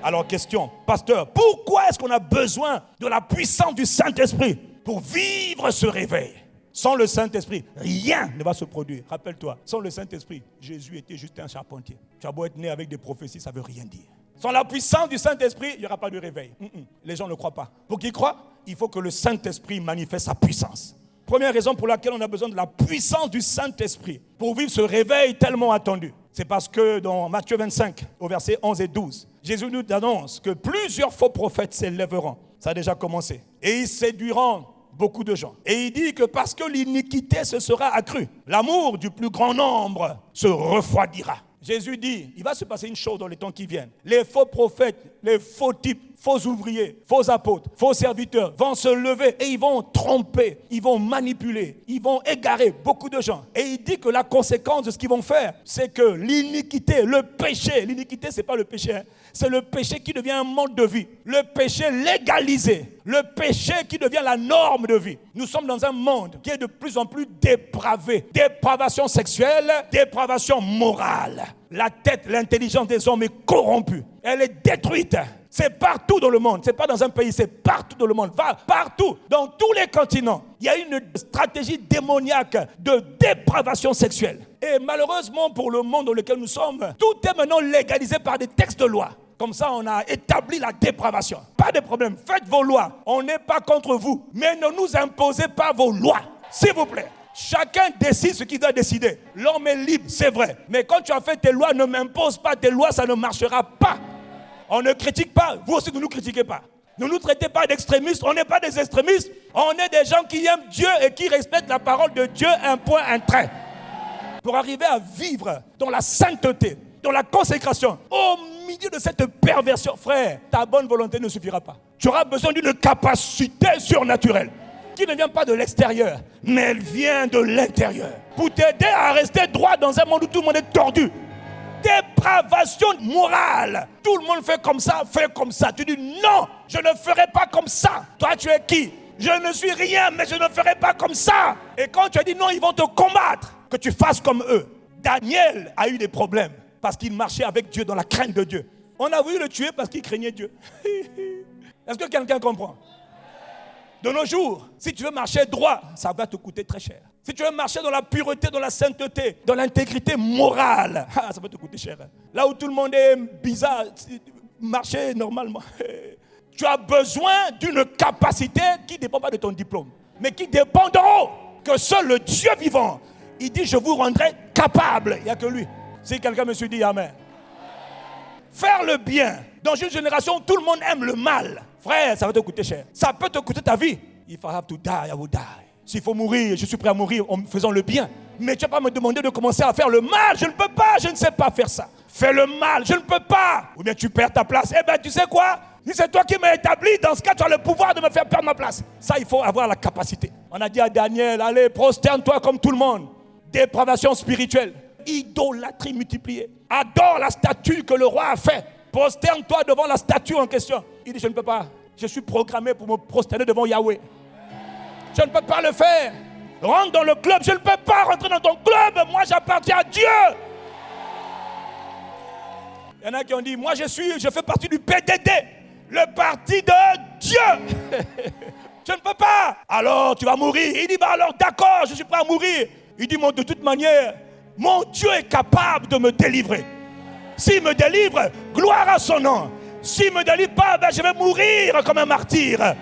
Alors question, pasteur, pourquoi est-ce qu'on a besoin de la puissance du Saint-Esprit pour vivre ce réveil? Sans le Saint-Esprit, rien ne va se produire. Rappelle-toi, sans le Saint-Esprit, Jésus était juste un charpentier. Tu as beau être né avec des prophéties, ça ne veut rien dire. Sans la puissance du Saint-Esprit, il n'y aura pas de réveil. Les gens ne croient pas. Pour qu'ils croient, il faut que le Saint-Esprit manifeste sa puissance. Première raison pour laquelle on a besoin de la puissance du Saint-Esprit pour vivre ce réveil tellement attendu. C'est parce que dans Matthieu 25, au verset 11 et 12, Jésus nous annonce que plusieurs faux prophètes s'élèveront. Ça a déjà commencé. Et ils séduiront beaucoup de gens. Et il dit que parce que l'iniquité se sera accrue, l'amour du plus grand nombre se refroidira. Jésus dit, il va se passer une chose dans les temps qui viennent. Les faux prophètes, les faux types, faux ouvriers, faux apôtres, faux serviteurs vont se lever et ils vont tromper, ils vont manipuler, ils vont égarer beaucoup de gens. Et il dit que la conséquence de ce qu'ils vont faire, c'est que l'iniquité, le péché, l'iniquité c'est pas le péché, c'est le péché qui devient un mode de vie. Le péché légalisé, le péché qui devient la norme de vie. Nous sommes dans un monde qui est de plus en plus dépravé. Dépravation sexuelle, dépravation morale. La tête, l'intelligence des hommes est corrompue. Elle est détruite. C'est partout dans le monde. C'est pas dans un pays, c'est partout dans le monde. Va partout, dans tous les continents. Il y a une stratégie démoniaque de dépravation sexuelle. Et malheureusement pour le monde dans lequel nous sommes, tout est maintenant légalisé par des textes de loi. Comme ça, on a établi la dépravation. Pas de problème, faites vos lois. On n'est pas contre vous. Mais ne nous imposez pas vos lois, s'il vous plaît. Chacun décide ce qu'il doit décider. L'homme est libre, c'est vrai. Mais quand tu as fait tes lois, ne m'impose pas tes lois, ça ne marchera pas. On ne critique pas. Vous aussi, ne nous critiquez pas. Ne nous traitez pas d'extrémistes. On n'est pas des extrémistes. On est des gens qui aiment Dieu et qui respectent la parole de Dieu, un point, un trait. Pour arriver à vivre dans la sainteté, dans la consécration, au milieu de cette perversion, frère, ta bonne volonté ne suffira pas. Tu auras besoin d'une capacité surnaturelle qui ne vient pas de l'extérieur, mais elle vient de l'intérieur. Pour t'aider à rester droit dans un monde où tout le monde est tordu. Dépravation morale. Tout le monde fait comme ça, fait comme ça. Tu dis non, je ne ferai pas comme ça. Toi, tu es qui? Je ne suis rien, mais je ne ferai pas comme ça. Et quand tu as dit non, ils vont te combattre, que tu fasses comme eux. Daniel a eu des problèmes parce qu'il marchait avec Dieu dans la crainte de Dieu. On a voulu le tuer parce qu'il craignait Dieu. Est-ce que quelqu'un comprend? De nos jours, si tu veux marcher droit, ça va te coûter très cher. Si tu veux marcher dans la pureté, dans la sainteté, dans l'intégrité morale, ça va te coûter cher. Là où tout le monde est bizarre, marcher normalement. Tu as besoin d'une capacité qui ne dépend pas de ton diplôme, mais qui dépend d'en haut. Que seul le Dieu vivant, il dit, je vous rendrai capable. Il n'y a que lui. Si quelqu'un me suit, dit Amen. Faire le bien. Dans une génération où tout le monde aime le mal, frère, ça va te coûter cher. Ça peut te coûter ta vie. If I have to die, I will die. S'il faut mourir, je suis prêt à mourir en faisant le bien. Mais tu ne vas pas me demander de commencer à faire le mal. Je ne peux pas, je ne sais pas faire ça. Fais le mal, je ne peux pas. Ou bien tu perds ta place. Eh bien, tu sais quoi? Si c'est toi qui m'as établi, dans ce cas, tu as le pouvoir de me faire perdre ma place. Ça, il faut avoir la capacité. On a dit à Daniel, allez, prosterne-toi comme tout le monde. Dépravation spirituelle. Idolâtrie multipliée. Adore la statue que le roi a faite. Prosterne-toi devant la statue en question. Il dit, je ne peux pas. Je suis programmé pour me prosterner devant Yahweh. Je ne peux pas le faire. Rentre dans le club. Je ne peux pas rentrer dans ton club. Moi, j'appartiens à Dieu. Il y en a qui ont dit, moi, je fais partie du PDD. Le parti de Dieu. Je ne peux pas. Alors, tu vas mourir. Il dit, bah alors, d'accord, je suis prêt à mourir. Il dit, de toute manière, mon Dieu est capable de me délivrer. S'il me délivre, gloire à son nom. S'il ne me délivre pas, je vais mourir comme un martyr.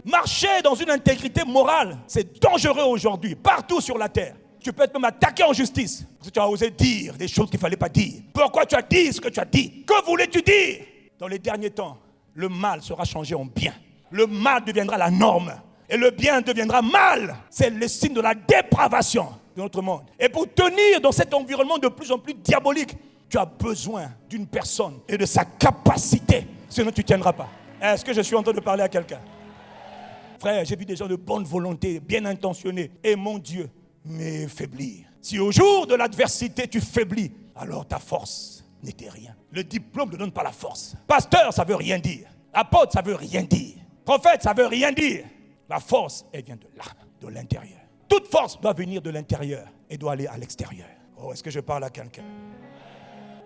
Marcher dans une intégrité morale, c'est dangereux aujourd'hui, partout sur la terre. Tu peux même attaquer en justice, parce que tu as osé dire des choses qu'il ne fallait pas dire. Pourquoi tu as dit ce que tu as dit? Que voulais-tu dire? Dans les derniers temps, le mal sera changé en bien. Le mal deviendra la norme. Et le bien deviendra mal. C'est le signe de la dépravation de notre monde. Et pour tenir dans cet environnement de plus en plus diabolique, tu as besoin d'une personne et de sa capacité. Sinon, tu ne tiendras pas. Est-ce que je suis en train de parler à quelqu'un? Frère, j'ai vu des gens de bonne volonté, bien intentionnés. Et mon Dieu, mais faiblir. Si au jour de l'adversité, tu faiblis, alors ta force n'était rien. Le diplôme ne donne pas la force. Pasteur, ça ne veut rien dire. Apôtre, ça ne veut rien dire. Prophète, ça ne veut rien dire. La force, elle vient de là, de l'intérieur. Toute force doit venir de l'intérieur et doit aller à l'extérieur. Oh, est-ce que je parle à quelqu'un?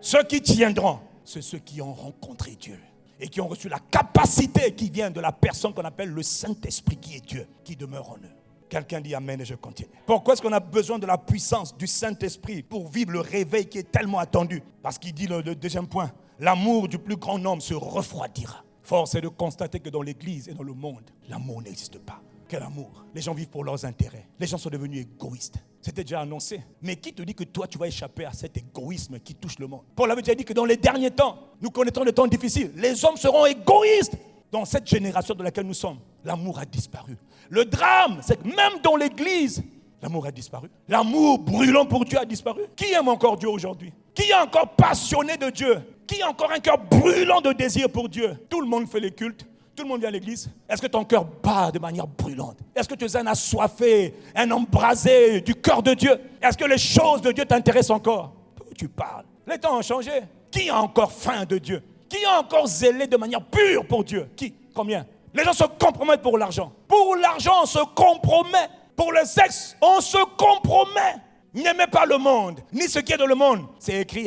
Ceux qui tiendront c'est ceux qui ont rencontré Dieu et qui ont reçu la capacité qui vient de la personne qu'on appelle le Saint-Esprit qui est Dieu, qui demeure en eux. Quelqu'un dit Amen et je continue. Pourquoi est-ce qu'on a besoin de la puissance du Saint-Esprit pour vivre le réveil qui est tellement attendu? Parce qu'il dit le deuxième point, l'amour du plus grand nombre se refroidira. Force est de constater que dans l'église et dans le monde, l'amour n'existe pas. Quel amour? Les gens vivent pour leurs intérêts. Les gens sont devenus égoïstes. C'était déjà annoncé. Mais qui te dit que toi, tu vas échapper à cet égoïsme qui touche le monde? Paul avait déjà dit que dans les derniers temps, nous connaîtrons des temps difficiles. Les hommes seront égoïstes. Dans cette génération dans laquelle nous sommes, l'amour a disparu. Le drame, c'est que même dans l'église, l'amour a disparu. L'amour brûlant pour Dieu a disparu. Qui aime encore Dieu aujourd'hui? Qui est encore passionné de Dieu? Qui a encore un cœur brûlant de désir pour Dieu? Tout le monde fait les cultes. Tout le monde vient à l'église. Est-ce que ton cœur bat de manière brûlante? Est-ce que tu es un assoiffé, un embrasé du cœur de Dieu? Est-ce que les choses de Dieu t'intéressent encore? Tu parles. Les temps ont changé. Qui a encore faim de Dieu? Qui est encore zélé de manière pure pour Dieu? Qui? Combien? Les gens se compromettent pour l'argent. Pour l'argent, on se compromet. Pour le sexe, on se compromet. N'aimez pas le monde, ni ce qui est dans le monde. C'est écrit,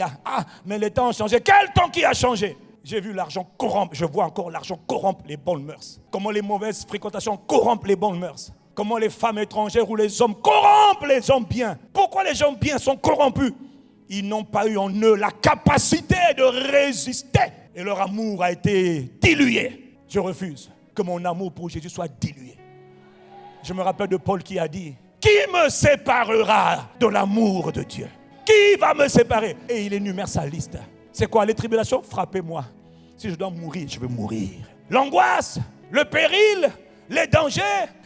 mais les temps ont changé. Quel temps qui a changé? J'ai vu l'argent corrompre, je vois encore l'argent corrompre les bonnes mœurs. Comment les mauvaises fréquentations corrompent les bonnes mœurs. Comment les femmes étrangères ou les hommes corrompent les gens bien. Pourquoi les gens bien sont corrompus? Ils n'ont pas eu en eux la capacité de résister. Et leur amour a été dilué. Je refuse que mon amour pour Jésus soit dilué. Je me rappelle de Paul qui a dit, qui me séparera de l'amour de Dieu? Qui va me séparer? Et il énumère sa liste. C'est quoi? Les tribulations? Frappez-moi. Si je dois mourir, je vais mourir. L'angoisse, le péril, les dangers,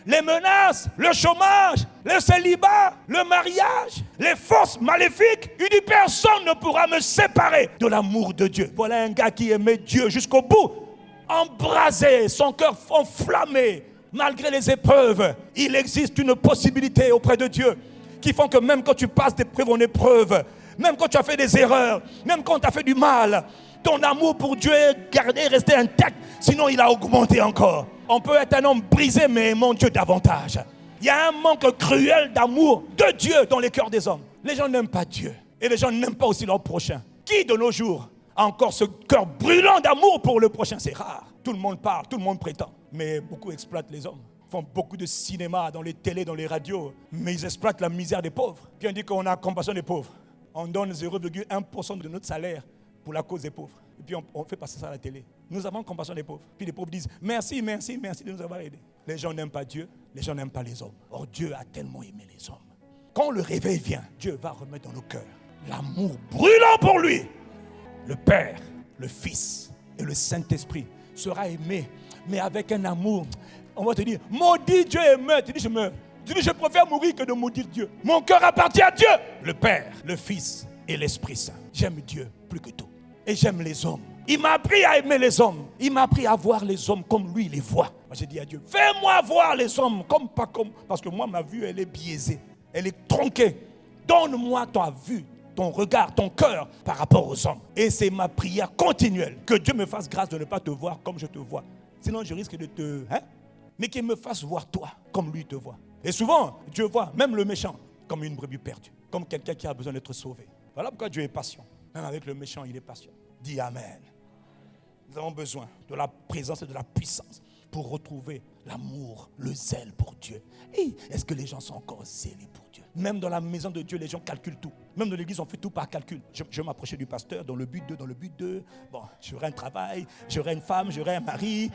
les menaces, le chômage, le célibat, le mariage, les forces maléfiques. Il dit personne ne pourra me séparer de l'amour de Dieu. Voilà un gars qui aimait Dieu jusqu'au bout. Embrasé, son cœur enflammé. Malgré les épreuves, il existe une possibilité auprès de Dieu qui font que même quand tu passes d'épreuve en épreuve, même quand tu as fait des erreurs, même quand tu as fait du mal, ton amour pour Dieu est gardé, resté intact, sinon il a augmenté encore. On peut être un homme brisé, mais aimant Dieu davantage. Il y a un manque cruel d'amour de Dieu dans les cœurs des hommes. Les gens n'aiment pas Dieu et les gens n'aiment pas aussi leur prochain. Qui de nos jours a encore ce cœur brûlant d'amour pour le prochain? C'est rare. Tout le monde parle, tout le monde prétend. Mais beaucoup exploitent les hommes. Ils font beaucoup de cinéma dans les télés, dans les radios. Mais ils exploitent la misère des pauvres. Puis on dit qu'on a compassion des pauvres. On donne 0,1% de notre salaire pour la cause des pauvres. Et puis on fait passer ça à la télé. Nous avons compassion des pauvres. Puis les pauvres disent merci, merci, merci de nous avoir aidés. Les gens n'aiment pas Dieu, les gens n'aiment pas les hommes. Or Dieu a tellement aimé les hommes. Quand le réveil vient, Dieu va remettre dans nos cœurs l'amour brûlant pour lui. Le Père, le Fils et le Saint-Esprit sera aimé, mais avec un amour. On va te dire, maudit Dieu et meurs. Tu dis, je meurs. Tu dis, je préfère mourir que de maudire Dieu. Mon cœur appartient à Dieu. Le Père, le Fils et l'Esprit Saint. J'aime Dieu plus que tout. Et j'aime les hommes. Il m'a appris à aimer les hommes. Il m'a appris à voir les hommes comme lui les voit. Moi j'ai dit à Dieu, fais-moi voir les hommes comme pas comme. Parce que moi ma vue elle est biaisée. Elle est tronquée. Donne-moi ta vue, ton regard, ton cœur par rapport aux hommes. Et c'est ma prière continuelle. Que Dieu me fasse grâce de ne pas te voir comme je te vois. Sinon je risque de te... Mais qu'il me fasse voir toi comme lui te voit. Et souvent, Dieu voit même le méchant comme une brebis perdue. Comme quelqu'un qui a besoin d'être sauvé. Voilà pourquoi Dieu est patient. Même avec le méchant, il est patient. Dis Amen. Nous avons besoin de la présence et de la puissance pour retrouver l'amour, le zèle pour Dieu. Et est-ce que les gens sont encore zélés pour Dieu? Même dans la maison de Dieu, les gens calculent tout. Même dans l'église, on fait tout par calcul. Je m'approchais du pasteur dans le but de... Bon, j'aurai un travail, j'aurai une femme, j'aurai un mari.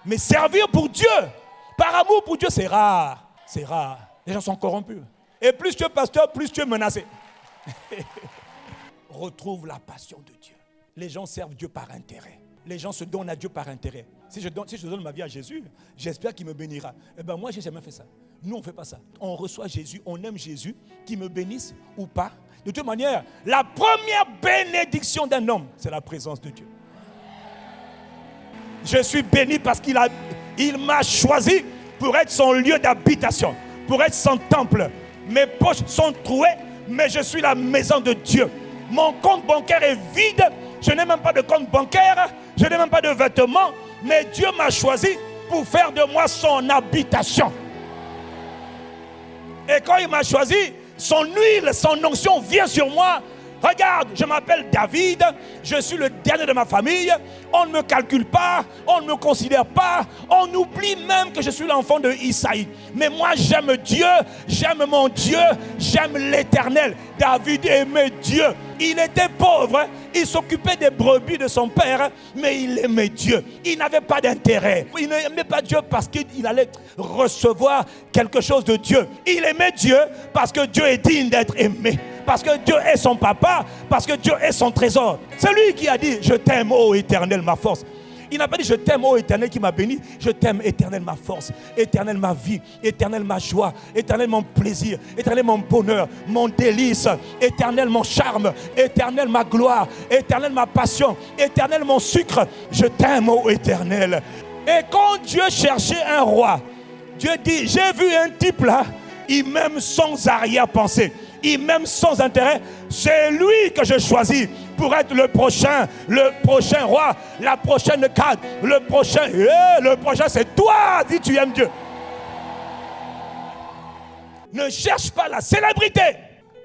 Mais servir pour Dieu, par amour pour Dieu, c'est rare. C'est rare. Les gens sont corrompus. Et plus tu es pasteur, plus tu es menacé. Retrouve la passion de Dieu. Les gens servent Dieu par intérêt. Les gens se donnent à Dieu par intérêt. Si je donne ma vie à Jésus, j'espère qu'il me bénira. Eh bien moi, je n'ai jamais fait ça. Nous, on ne fait pas ça. On reçoit Jésus, on aime Jésus, qu'il me bénisse ou pas. De toute manière, la première bénédiction d'un homme, c'est la présence de Dieu. Je suis béni parce qu'il m'a choisi pour être son lieu d'habitation, pour être son temple. Mes poches sont trouées, mais je suis la maison de Dieu. Mon compte bancaire est vide. Je n'ai même pas de compte bancaire. Je n'ai même pas de vêtements. Mais Dieu m'a choisi pour faire de moi son habitation. Et quand il m'a choisi, son huile, son onction vient sur moi. Regarde, je m'appelle David, je suis le dernier de ma famille, on ne me calcule pas, on ne me considère pas, on oublie même que je suis l'enfant de Isaïe. Mais moi j'aime Dieu, j'aime mon Dieu, j'aime l'Éternel. David aimait Dieu. Il était pauvre, il s'occupait des brebis de son père, mais il aimait Dieu. Il n'avait pas d'intérêt. Il n'aimait pas Dieu parce qu'il allait recevoir quelque chose de Dieu. Il aimait Dieu parce que Dieu est digne d'être aimé. Parce que Dieu est son papa, parce que Dieu est son trésor. C'est lui qui a dit, je t'aime, ô Éternel, ma force. Il n'a pas dit, je t'aime, ô Éternel qui m'a béni. Je t'aime, Éternel, ma force. Éternel, ma vie. Éternel, ma joie. Éternel, mon plaisir. Éternel, mon bonheur. Mon délice. Éternel, mon charme. Éternel, ma gloire. Éternel, ma passion. Éternel, mon sucre. Je t'aime, ô Éternel. Et quand Dieu cherchait un roi, Dieu dit, j'ai vu un type là, il m'aime sans arrière-pensée. Il m'aime sans intérêt. C'est lui que je choisis pour être le prochain roi, la prochaine cadre, le prochain c'est toi, dis tu aimes Dieu. Ne cherche pas la célébrité.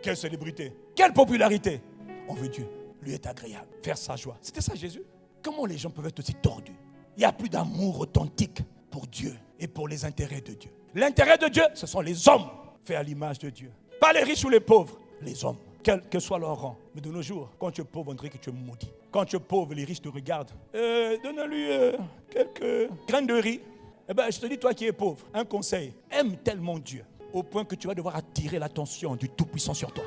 Quelle célébrité? Quelle popularité? On veut Dieu. Lui est agréable. Faire sa joie. C'était ça Jésus. Comment les gens peuvent être aussi tordus? Il n'y a plus d'amour authentique pour Dieu et pour les intérêts de Dieu. L'intérêt de Dieu, ce sont les hommes faits à l'image de Dieu. Pas les riches ou les pauvres, les hommes, quel que soit leur rang. Mais de nos jours, quand tu es pauvre, on dirait que tu es maudit. Quand tu es pauvre, les riches te regardent. Donne-lui quelques graines de riz. Eh bien, je te dis, toi qui es pauvre, un conseil. Aime tellement Dieu, au point que tu vas devoir attirer l'attention du Tout-Puissant sur toi.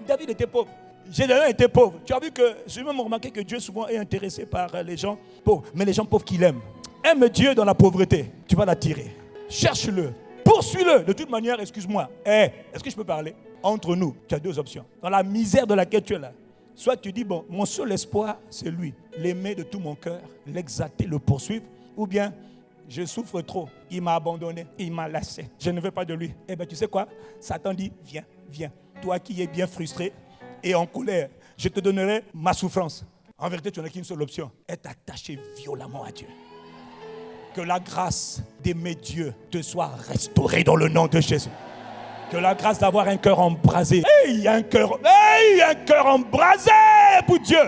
David était pauvre. Gédéon était pauvre. Tu as vu que, j'ai même remarqué que Dieu souvent est intéressé par les gens pauvres. Mais les gens pauvres qu'il aime. Aime Dieu dans la pauvreté. Tu vas l'attirer. Cherche-le. Poursuis-le. De toute manière, excuse-moi. Est-ce que je peux parler? Entre nous, tu as deux options. Dans la misère de laquelle tu es là, soit tu dis, bon, mon seul espoir, c'est lui. L'aimer de tout mon cœur, l'exalter, le poursuivre. Ou bien, je souffre trop. Il m'a abandonné, il m'a laissé. Je ne veux pas de lui. Eh bien, tu sais quoi? Satan dit, viens, viens. Toi qui es bien frustré et en colère, je te donnerai ma souffrance. En vérité, tu n'as qu'une seule option. Être attaché violemment à Dieu. Que la grâce d'aimer Dieu te soit restaurée dans le nom de Jésus. Que la grâce d'avoir un cœur embrasé. Un cœur embrasé pour Dieu.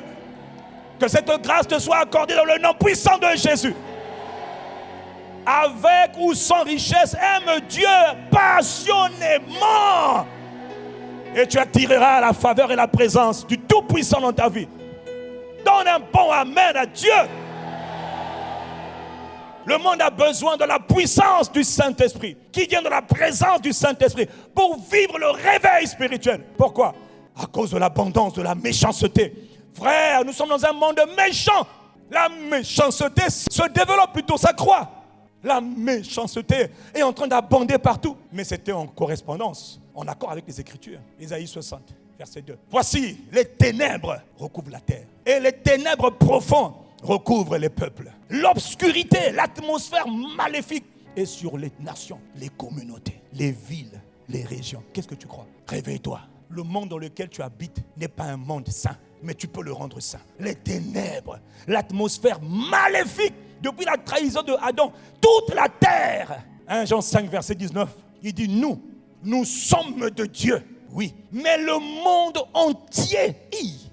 Que cette grâce te soit accordée dans le nom puissant de Jésus. Avec ou sans richesse, aime Dieu passionnément. Et tu attireras la faveur et la présence du Tout-Puissant dans ta vie. Donne un bon amen à Dieu. Le monde a besoin de la puissance du Saint-Esprit, qui vient de la présence du Saint-Esprit, pour vivre le réveil spirituel. Pourquoi? À cause de l'abondance de la méchanceté. Frère, nous sommes dans un monde méchant. La méchanceté se développe plutôt, ça croît. La méchanceté est en train d'abonder partout. Mais c'était en correspondance, en accord avec les Écritures. Isaïe 60, verset 2. Voici, les ténèbres recouvrent la terre. Et les ténèbres profondes recouvre les peuples. L'obscurité, l'atmosphère maléfique est sur les nations, les communautés, les villes, les régions. Qu'est-ce que tu crois? Réveille-toi. Le monde dans lequel tu habites n'est pas un monde saint, mais tu peux le rendre saint. Les ténèbres, l'atmosphère maléfique, depuis la trahison de Adam, toute la terre. 1 Jean 5, verset 19, il dit nous sommes de Dieu. Oui, mais le monde entier,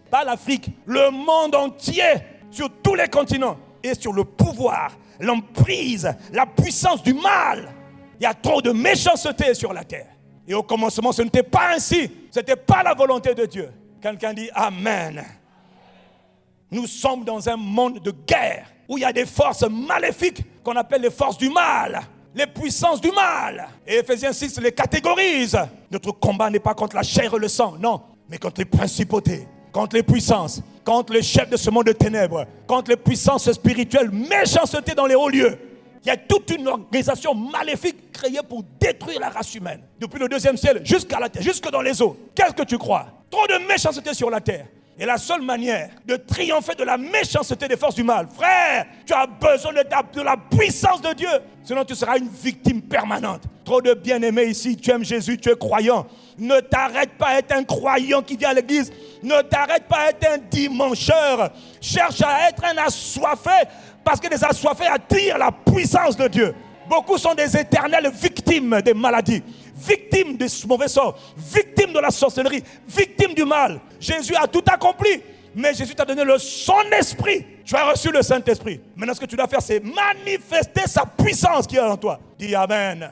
pas l'Afrique, le monde entier, sur tous les continents, et sur le pouvoir, l'emprise, la puissance du mal. Il y a trop de méchanceté sur la terre. Et au commencement, ce n'était pas ainsi. Ce n'était pas la volonté de Dieu. Quelqu'un dit Amen. Nous sommes dans un monde de guerre, où il y a des forces maléfiques, qu'on appelle les forces du mal, les puissances du mal. Et Ephésiens 6 les catégorise. Notre combat n'est pas contre la chair et le sang, non, mais contre les principautés, contre les puissances, contre les chefs de ce monde de ténèbres, contre les puissances spirituelles, méchanceté dans les hauts lieux. Il y a toute une organisation maléfique créée pour détruire la race humaine. Depuis le deuxième ciel jusqu'à la terre, jusque dans les eaux. Qu'est-ce que tu crois? Trop de méchanceté sur la terre. Et la seule manière de triompher de la méchanceté des forces du mal, frère, tu as besoin de la puissance de Dieu. Sinon tu seras une victime permanente. Trop de bien-aimés ici, tu aimes Jésus, tu es croyant. Ne t'arrête pas à être un croyant qui vient à l'église. Ne t'arrête pas à être un dimancheur. Cherche à être un assoiffé, parce que les assoiffés attirent la puissance de Dieu. Beaucoup sont des éternelles victimes des maladies, victime de ce mauvais sort, victime de la sorcellerie, victime du mal. Jésus a tout accompli. Mais Jésus t'a donné son esprit. Tu as reçu le Saint-Esprit. Maintenant, ce que tu dois faire, c'est manifester sa puissance qui est en toi. Dis Amen.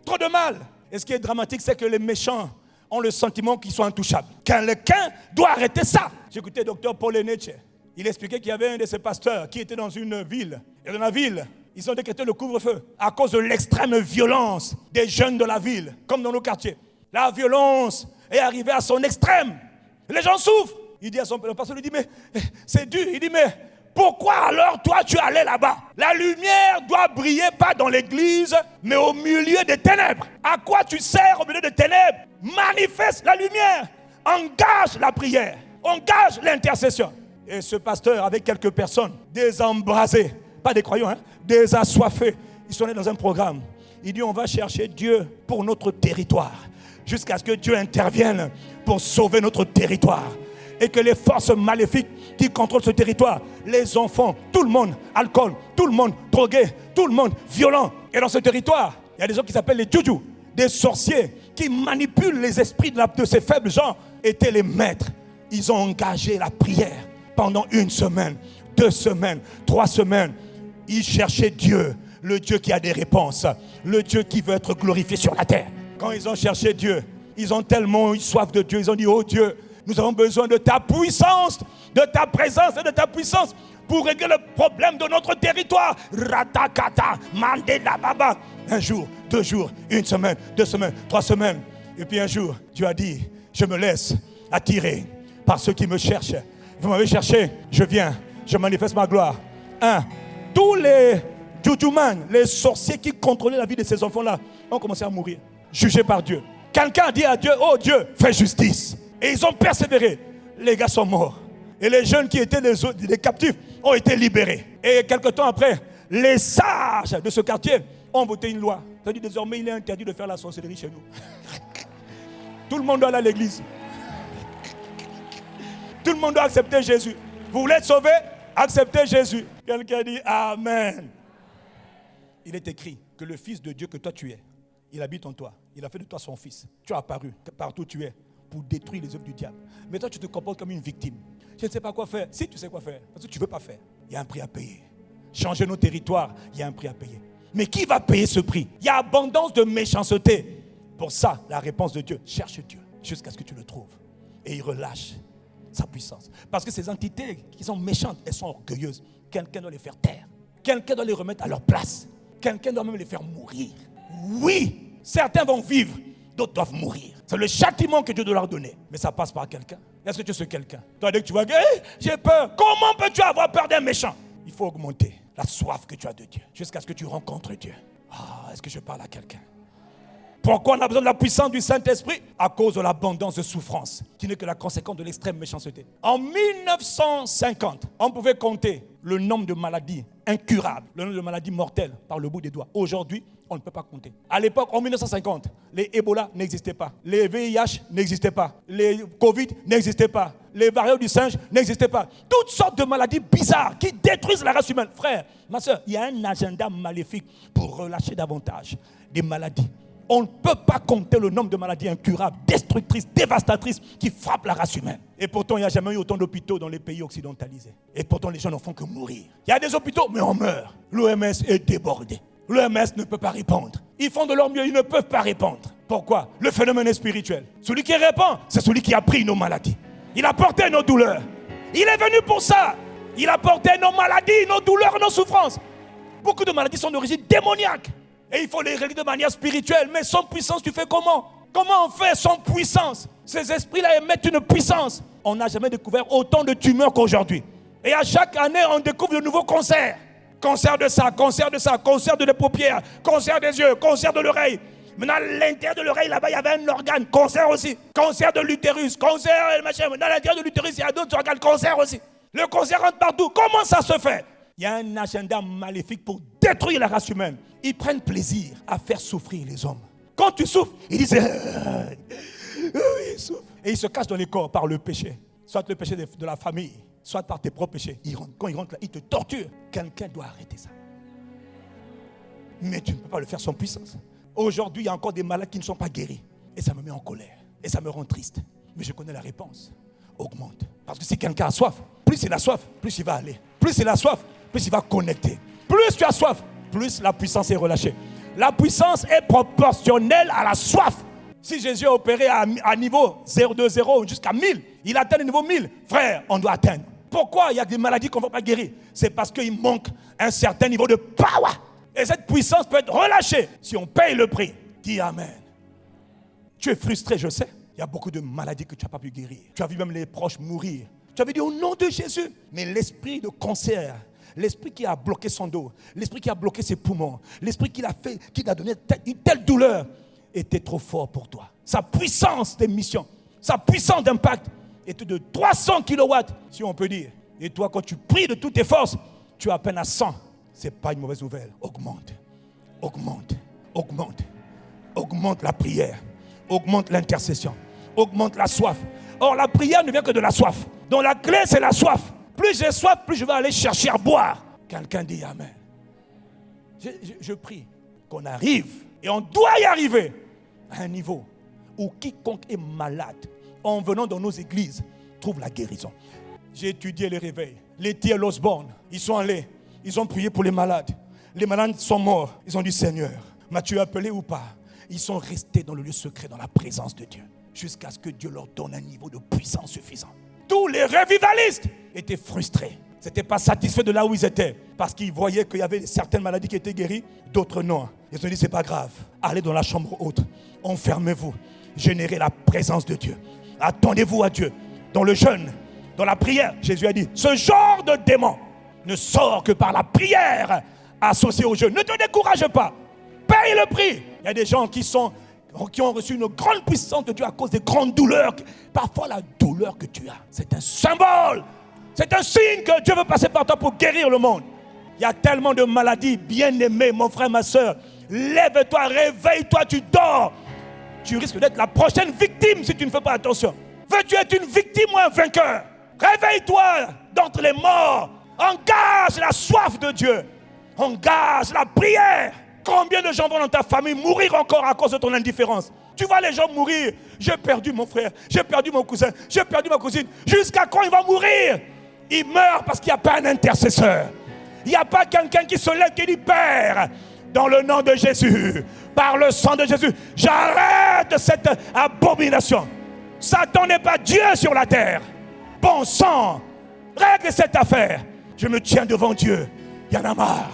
Trop de mal. Et ce qui est dramatique, c'est que les méchants ont le sentiment qu'ils sont intouchables. Quelqu'un doit arrêter ça. J'ai écouté Dr Paul Nietzsche. Il expliquait qu'il y avait un de ses pasteurs qui était dans une ville. Et dans la ville, ils ont décrété le couvre-feu à cause de l'extrême violence des jeunes de la ville, comme dans nos quartiers. La violence est arrivée à son extrême. Les gens souffrent. Il dit à son pasteur, lui dit, mais c'est dur. Il dit, mais pourquoi alors toi tu es allé là-bas? La lumière doit briller pas dans l'église, mais au milieu des ténèbres. À quoi tu sers au milieu des ténèbres? Manifeste la lumière. Engage la prière. Engage l'intercession. Et ce pasteur, avec quelques personnes, désembrasées, pas des croyants, des assoiffés, ils sont allés dans un programme. Il dit, on va chercher Dieu pour notre territoire, jusqu'à ce que Dieu intervienne pour sauver notre territoire. Et que les forces maléfiques qui contrôlent ce territoire, les enfants, tout le monde, alcool, tout le monde, drogué, tout le monde, violent. Et dans ce territoire, il y a des gens qui s'appellent les juju, des sorciers qui manipulent les esprits de ces faibles gens, étaient les maîtres. Ils ont engagé la prière pendant 1 semaine, 2 semaines, 3 semaines. Ils cherchaient Dieu, le Dieu qui a des réponses, le Dieu qui veut être glorifié sur la terre. Quand ils ont cherché Dieu, ils ont tellement eu soif de Dieu, ils ont dit, oh Dieu, nous avons besoin de ta puissance, de ta présence et de ta puissance pour régler le problème de notre territoire. Ratakata, mandela baba. 1 jour, 2 jours, 1 semaine, 2 semaines, 3 semaines. Et puis un jour, Dieu a dit, je me laisse attirer par ceux qui me cherchent. Vous m'avez cherché, je viens, je manifeste ma gloire. Tous les jujuman, les sorciers qui contrôlaient la vie de ces enfants-là, ont commencé à mourir, jugés par Dieu. Quelqu'un a dit à Dieu, oh Dieu, fais justice. Et ils ont persévéré. Les gars sont morts. Et les jeunes qui étaient des captifs ont été libérés. Et quelque temps après, les sages de ce quartier ont voté une loi. C'est-à-dire désormais, il est interdit de faire la sorcellerie chez nous. Tout le monde doit aller à l'église. Tout le monde doit accepter Jésus. Vous voulez être sauvé? Acceptez Jésus. Quelqu'un dit Amen. Il est écrit que le Fils de Dieu que toi tu es, il habite en toi. Il a fait de toi son fils. Tu as apparu partout où tu es pour détruire les œuvres du diable. Mais toi, tu te comportes comme une victime. Je ne sais pas quoi faire. Si tu sais quoi faire, parce que tu ne veux pas faire, il y a un prix à payer. Changer nos territoires, il y a un prix à payer. Mais qui va payer ce prix? Il y a abondance de méchanceté. Pour ça, la réponse de Dieu, cherche Dieu jusqu'à ce que tu le trouves. Et il relâche sa puissance. Parce que ces entités qui sont méchantes, elles sont orgueilleuses. Quelqu'un doit les faire taire. Quelqu'un doit les remettre à leur place. Quelqu'un doit même les faire mourir. Oui, certains vont vivre, d'autres doivent mourir. C'est le châtiment que Dieu doit leur donner. Mais ça passe par quelqu'un. Est-ce que tu es ce quelqu'un? Toi, dès que tu vois, j'ai peur. Comment peux-tu avoir peur d'un méchant? Il faut augmenter la soif que tu as de Dieu jusqu'à ce que tu rencontres Dieu. Est-ce que je parle à quelqu'un? Pourquoi on a besoin de la puissance du Saint-Esprit? À cause de l'abondance de souffrance, qui n'est que la conséquence de l'extrême méchanceté. En 1950, on pouvait compter le nombre de maladies incurables, le nombre de maladies mortelles par le bout des doigts. Aujourd'hui, on ne peut pas compter. À l'époque, en 1950, les Ebola n'existaient pas. Les VIH n'existaient pas. Les Covid n'existaient pas. Les variants du singe n'existaient pas. Toutes sortes de maladies bizarres qui détruisent la race humaine. Frère, ma soeur, il y a un agenda maléfique pour relâcher davantage des maladies. On ne peut pas compter le nombre de maladies incurables, destructrices, dévastatrices qui frappent la race humaine. Et pourtant, il n'y a jamais eu autant d'hôpitaux dans les pays occidentalisés. Et pourtant, les gens n'en font que mourir. Il y a des hôpitaux, mais on meurt. L'OMS est débordée. L'OMS ne peut pas répondre. Ils font de leur mieux, ils ne peuvent pas répondre. Pourquoi? Le phénomène est spirituel. Celui qui répond, c'est celui qui a pris nos maladies. Il a porté nos douleurs. Il est venu pour ça. Il a porté nos maladies, nos douleurs, nos souffrances. Beaucoup de maladies sont d'origine démoniaque. Et il faut les régler de manière spirituelle. Mais sans puissance, tu fais comment? Comment on fait sans puissance? Ces esprits-là émettent une puissance. On n'a jamais découvert autant de tumeurs qu'aujourd'hui. Et à chaque année, on découvre de nouveaux cancers. Cancer de ça, cancer de ça, cancer de les paupières, cancer des yeux, cancer de l'oreille. Maintenant, à l'intérieur de l'oreille, là-bas, il y avait un organe, cancer aussi. Cancer de l'utérus, cancer, machin. Dans l'intérieur de l'utérus, il y a d'autres organes, cancer aussi. Le cancer rentre partout. Comment ça se fait? Il y a un agenda maléfique pour détruire la race humaine. Ils prennent plaisir à faire souffrir les hommes. Quand tu souffres, ils disent ils souffrent. Et ils se cachent dans les corps par le péché. Soit le péché de la famille, soit par tes propres péchés. Quand ils rentrent là, ils te torturent. Quelqu'un doit arrêter ça. Mais tu ne peux pas le faire sans puissance. Aujourd'hui, il y a encore des malades qui ne sont pas guéris. Et ça me met en colère. Et ça me rend triste. Mais je connais la réponse. Augmente. Parce que si quelqu'un a soif, plus il a soif, plus il va aller. Plus il a soif, plus il va connecter. Plus tu as soif, plus la puissance est relâchée. La puissance est proportionnelle à la soif. Si Jésus a opéré à niveau 0,20 jusqu'à 1000, il atteint le niveau 1000. Frère, on doit atteindre. Pourquoi il y a des maladies qu'on ne va pas guérir? C'est parce qu'il manque un certain niveau de power. Et cette puissance peut être relâchée si on paye le prix. Dis Amen. Tu es frustré, je sais. Il y a beaucoup de maladies que tu n'as pas pu guérir. Tu as vu même les proches mourir. Tu avais dit au nom de Jésus. Mais l'esprit de cancer, l'esprit qui a bloqué son dos, l'esprit qui a bloqué ses poumons, l'esprit qui l'a donné une telle douleur, était trop fort pour toi. Sa puissance d'émission, sa puissance d'impact était de 300 kilowatts, si on peut dire. Et toi, quand tu pries de toutes tes forces, tu es à peine à 100. Ce n'est pas une mauvaise nouvelle. Augmente, augmente, augmente. Augmente la prière, augmente l'intercession, augmente la soif. Or, la prière ne vient que de la soif. Donc la clé, c'est la soif. Plus j'ai soif, plus je vais aller chercher à boire. Quelqu'un dit Amen. Je prie qu'on arrive, et on doit y arriver, à un niveau où quiconque est malade, en venant dans nos églises, trouve la guérison. J'ai étudié les réveils. Les T.L. Osborne, ils sont allés, ils ont prié pour les malades. Les malades sont morts. Ils ont dit Seigneur, m'as-tu appelé ou pas? Ils sont restés dans le lieu secret, dans la présence de Dieu, jusqu'à ce que Dieu leur donne un niveau de puissance suffisant. Tous les revivalistes étaient frustrés. Ils n'étaient pas satisfaits de là où ils étaient, parce qu'ils voyaient qu'il y avait certaines maladies qui étaient guéries, d'autres non. Ils ont dit, c'est pas grave, allez dans la chambre haute, enfermez-vous, générez la présence de Dieu. Attendez-vous à Dieu. Dans le jeûne, dans la prière, Jésus a dit, ce genre de démon ne sort que par la prière associée au jeûne. Ne te décourage pas, paye le prix. Il y a des gens qui ont reçu une grande puissance de Dieu à cause des grandes douleurs. Parfois, la douleur que tu as, c'est un symbole. C'est un signe que Dieu veut passer par toi pour guérir le monde. Il y a tellement de maladies, bien-aimés, mon frère, ma soeur. Lève-toi, réveille-toi, tu dors. Tu risques d'être la prochaine victime si tu ne fais pas attention. Veux-tu être une victime ou un vainqueur? Réveille-toi d'entre les morts. Engage la soif de Dieu. Engage la prière. Combien de gens vont dans ta famille mourir encore à cause de ton indifférence? Tu vois les gens mourir. J'ai perdu mon frère, j'ai perdu mon cousin, j'ai perdu ma cousine. Jusqu'à quand il va mourir? Il meurt parce qu'il n'y a pas un intercesseur. Il n'y a pas quelqu'un qui se lève et dit Père, dans le nom de Jésus, par le sang de Jésus, j'arrête cette abomination. Satan n'est pas Dieu sur la terre. Bon sang, règle cette affaire. Je me tiens devant Dieu. Il y en a marre.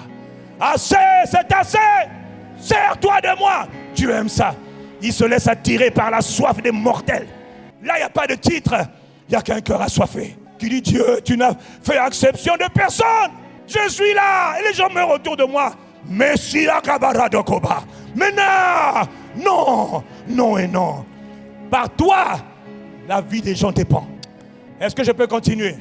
Assez, c'est assez. Sers-toi de moi. Dieu aime ça. Il se laisse attirer par la soif des mortels. Là, il n'y a pas de titre. Il n'y a qu'un cœur assoiffé qui dit Dieu, tu n'as fait exception de personne. Je suis là. Et les gens meurent autour de moi. Messia Kabara Dokoba. Mais non, non et non. Par toi, la vie des gens dépend. Est-ce que je peux continuer?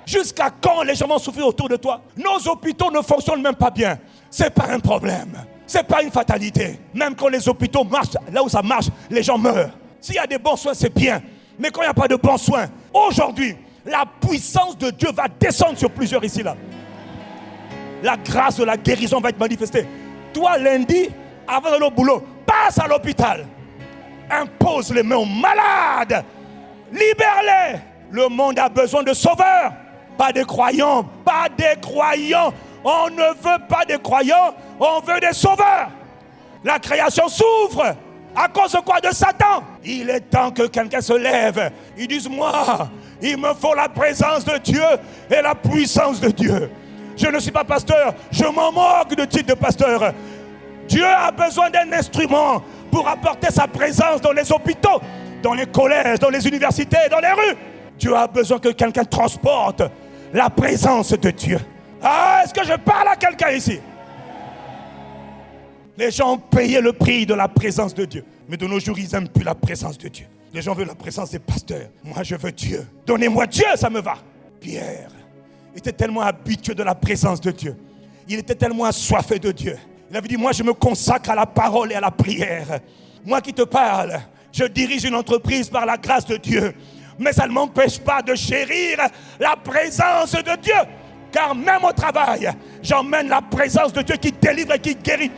Jusqu'à quand les gens vont souffrir autour de toi? Nos hôpitaux ne fonctionnent même pas bien. Ce n'est pas un problème. Ce n'est pas une fatalité. Même quand les hôpitaux marchent, là où ça marche, les gens meurent. S'il y a des bons soins, c'est bien. Mais quand il n'y a pas de bons soins, aujourd'hui, la puissance de Dieu va descendre sur plusieurs ici là. La grâce de la guérison va être manifestée. Toi, lundi, avant d'aller au boulot, passe à l'hôpital. Impose les mains aux malades. Libère-les. Le monde a besoin de sauveurs. Pas des croyants. Pas des croyants. On ne veut pas des croyants. On veut des sauveurs. La création souffre. À cause de quoi? De Satan. Il est temps que quelqu'un se lève. Ils disent, moi, il me faut la présence de Dieu et la puissance de Dieu. Je ne suis pas pasteur. Je m'en moque de titre de pasteur. Dieu a besoin d'un instrument pour apporter sa présence dans les hôpitaux, dans les collèges, dans les universités, dans les rues. Dieu a besoin que quelqu'un transporte la présence de Dieu. Ah, est-ce que je parle à quelqu'un ici? Les gens ont payé le prix de la présence de Dieu. Mais de nos jours, ils n'aiment plus la présence de Dieu. Les gens veulent la présence des pasteurs. Moi, je veux Dieu. Donnez-moi Dieu, ça me va. Pierre était tellement habitué de la présence de Dieu. Il était tellement assoiffé de Dieu. Il avait dit, moi, je me consacre à la parole et à la prière. Moi qui te parle, je dirige une entreprise par la grâce de Dieu. Mais ça ne m'empêche pas de chérir la présence de Dieu. Car même au travail, j'emmène la présence de Dieu qui délivre et qui guérit.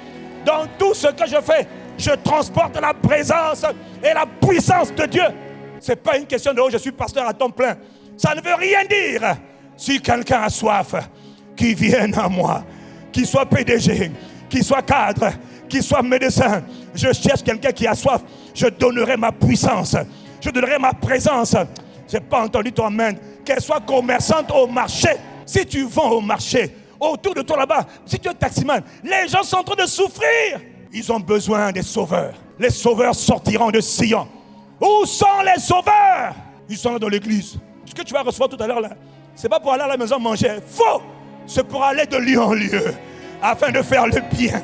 Dans tout ce que je fais, je transporte la présence et la puissance de Dieu. Ce n'est pas une question de « oh, je suis pasteur à temps plein ». Ça ne veut rien dire. Si quelqu'un a soif, qu'il vienne à moi. Qu'il soit PDG, qu'il soit cadre, qu'il soit médecin. Je cherche quelqu'un qui a soif. Je donnerai ma puissance. Je donnerai ma présence. Je n'ai pas entendu ton amen. Qu'elle soit commerçante au marché. Si tu vends au marché, autour de toi là-bas, si tu es taximan, les gens sont en train de souffrir. Ils ont besoin des sauveurs. Les sauveurs sortiront de Sion. Où sont les sauveurs? Ils sont là dans l'église. Ce que tu vas recevoir tout à l'heure là, c'est pas pour aller à la maison manger. Faux! C'est pour aller de lieu en lieu, afin de faire le bien.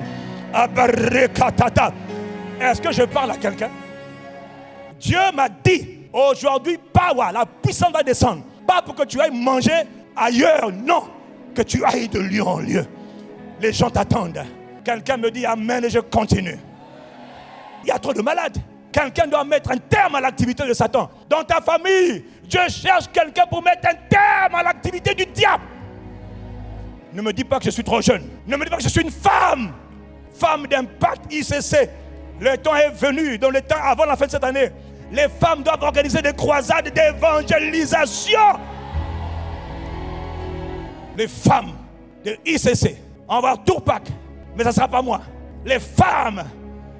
Est-ce que je parle à quelqu'un? Dieu m'a dit, aujourd'hui, power, la puissance va descendre. Pas pour que tu ailles manger ailleurs, non. Que tu ailles de lieu en lieu. Les gens t'attendent. Quelqu'un me dit amen et je continue. Il y a trop de malades. Quelqu'un doit mettre un terme à l'activité de Satan. Dans ta famille, Dieu cherche quelqu'un pour mettre un terme à l'activité du diable. Ne me dis pas que je suis trop jeune. Ne me dis pas que je suis une femme. Femme d'impact ICC. Le temps est venu, dans le temps avant la fin de cette année. Les femmes doivent organiser des croisades d'évangélisation. Les femmes de ICC. On va avoir Tourpac. Mais ça ne sera pas moi. Les femmes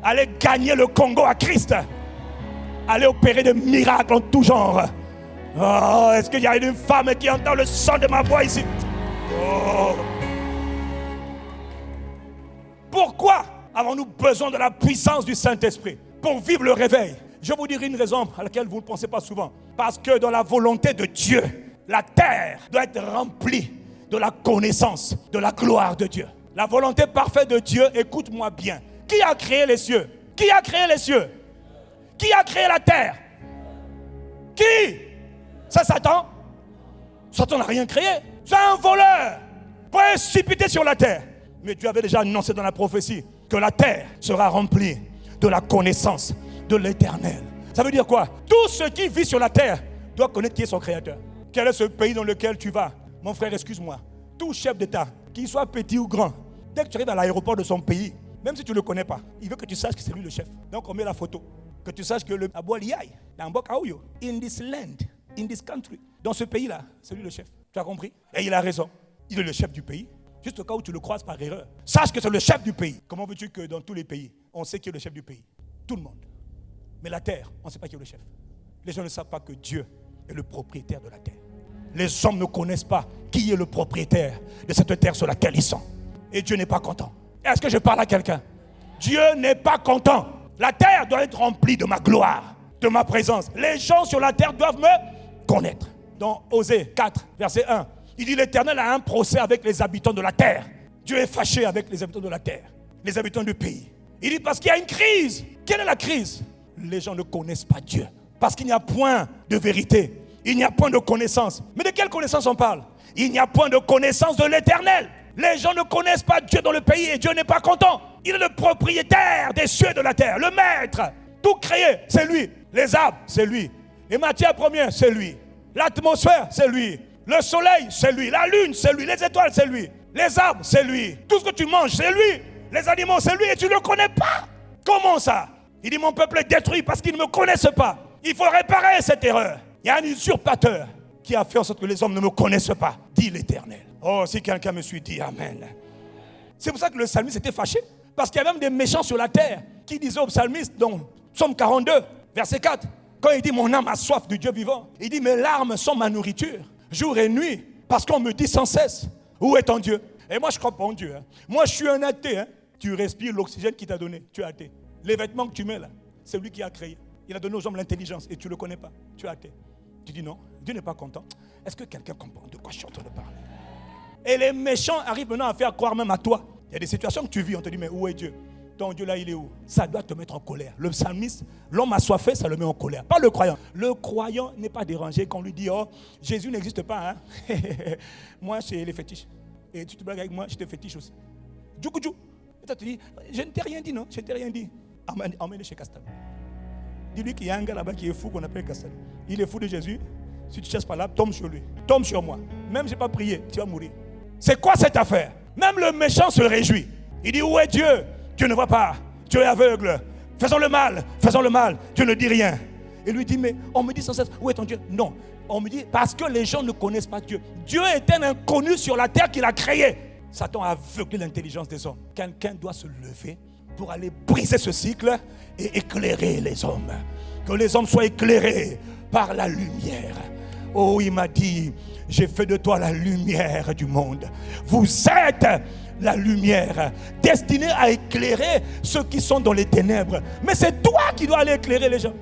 allaient gagner le Congo à Christ. Allaient opérer des miracles en tout genre. Oh, est-ce qu'il y a une femme qui entend le son de ma voix ici? Oh. Pourquoi avons-nous besoin de la puissance du Saint-Esprit? Pour vivre le réveil. Je vous dirai une raison à laquelle vous ne pensez pas souvent. Parce que dans la volonté de Dieu, la terre doit être remplie de la connaissance, de la gloire de Dieu. La volonté parfaite de Dieu, écoute-moi bien. Qui a créé les cieux? Qui a créé les cieux? Qui a créé la terre? Qui? C'est Satan? Satan n'a rien créé. C'est un voleur précipité sur la terre. Mais Dieu avait déjà annoncé dans la prophétie que la terre sera remplie de la connaissance de l'Éternel. Ça veut dire quoi? Tout ce qui vit sur la terre doit connaître qui est son créateur. Quel est ce pays dans lequel tu vas? Mon frère, excuse-moi. Tout chef d'État, qu'il soit petit ou grand, dès que tu arrives à l'aéroport de son pays, même si tu ne le connais pas, il veut que tu saches que c'est lui le chef. Donc on met la photo. Que tu saches que le Aboualiaï, in this land, in this country, dans ce pays-là, c'est lui le chef. Tu as compris? Et il a raison. Il est le chef du pays. Juste au cas où tu le croises par erreur. Sache que c'est le chef du pays. Comment veux-tu que dans tous les pays, on sait qui est le chef du pays? Tout le monde. Mais la terre, on ne sait pas qui est le chef. Les gens ne savent pas que Dieu est le propriétaire de la terre. Les hommes ne connaissent pas qui est le propriétaire de cette terre sur laquelle ils sont. Et Dieu n'est pas content. Est-ce que je parle à quelqu'un? Dieu n'est pas content. La terre doit être remplie de ma gloire, de ma présence. Les gens sur la terre doivent me connaître. Dans Osée 4, verset 1, il dit l'Éternel a un procès avec les habitants de la terre. Dieu est fâché avec les habitants de la terre, les habitants du pays. Il dit parce qu'il y a une crise. Quelle est la crise? Les gens ne connaissent pas Dieu. Parce qu'il n'y a point de vérité. Il n'y a point de connaissance. Mais de quelle connaissance on parle? Il n'y a point de connaissance de l'Éternel. Les gens ne connaissent pas Dieu dans le pays et Dieu n'est pas content. Il est le propriétaire des cieux et de la terre, le maître. Tout créé, c'est lui. Les arbres, c'est lui. Les matières premières, c'est lui. L'atmosphère, c'est lui. Le soleil, c'est lui. La lune, c'est lui. Les étoiles, c'est lui. Les arbres, c'est lui. Tout ce que tu manges, c'est lui. Les animaux, c'est lui et tu ne le connais pas. Comment ça? Il dit mon peuple est détruit parce qu'ils ne me connaissent pas. Il faut réparer cette erreur. Il y a un usurpateur qui a fait en sorte que les hommes ne me connaissent pas, dit l'Éternel. Oh, si quelqu'un me suit, dit Amen. C'est pour ça que le psalmiste était fâché. Parce qu'il y a même des méchants sur la terre qui disaient au psalmiste, dans Psaume 42, verset 4, quand il dit mon âme a soif du Dieu vivant, il dit mes larmes sont ma nourriture, jour et nuit, parce qu'on me dit sans cesse, où est ton Dieu? Et moi je crois pas en Dieu. Moi je suis un athée. Tu respires l'oxygène qu'il t'a donné, tu es athée. Les vêtements que tu mets là, c'est lui qui a créé. Il a donné aux hommes l'intelligence et tu ne le connais pas, tu es athée. Tu dis non, Dieu n'est pas content. Est-ce que quelqu'un comprend de quoi je suis en train de parler? Et les méchants arrivent maintenant à faire croire même à toi. Il y a des situations que tu vis, on te dit mais où est Dieu? Ton Dieu là il est où? Ça doit te mettre en colère. Le psalmiste, l'homme assoiffé, ça le met en colère. Pas le croyant. Le croyant n'est pas dérangé quand on lui dit oh Jésus n'existe pas. Hein? Moi c'est les fétiches. Et tu te blagues avec moi, je te fétiche aussi. Djoukoudjou. Et toi tu dis je ne t'ai rien dit non, je ne t'ai rien dit. Emmène chez Castal. Dis-lui qu'il y a un gars là-bas qui est fou qu'on appelle Castal. Il est fou de Jésus. Si tu cherches par là, tombe sur lui. Tombe sur moi. Même je n'ai pas prié, tu vas mourir. C'est quoi cette affaire? Même le méchant se réjouit. Il dit où est Dieu? Dieu ne voit pas. Dieu est aveugle. Faisons le mal. Dieu ne dit rien. Et lui dit, mais on me dit sans cesse, où est ton Dieu? Non. On me dit, parce que les gens ne connaissent pas Dieu. Dieu est un inconnu sur la terre qu'il a créé. Satan a aveuglé l'intelligence des hommes. Quelqu'un doit se lever pour aller briser ce cycle et éclairer les hommes. Que les hommes soient éclairés par la lumière. Oh, il m'a dit, j'ai fait de toi la lumière du monde. Vous êtes la lumière destinée à éclairer ceux qui sont dans les ténèbres. Mais c'est toi qui dois aller éclairer les gens.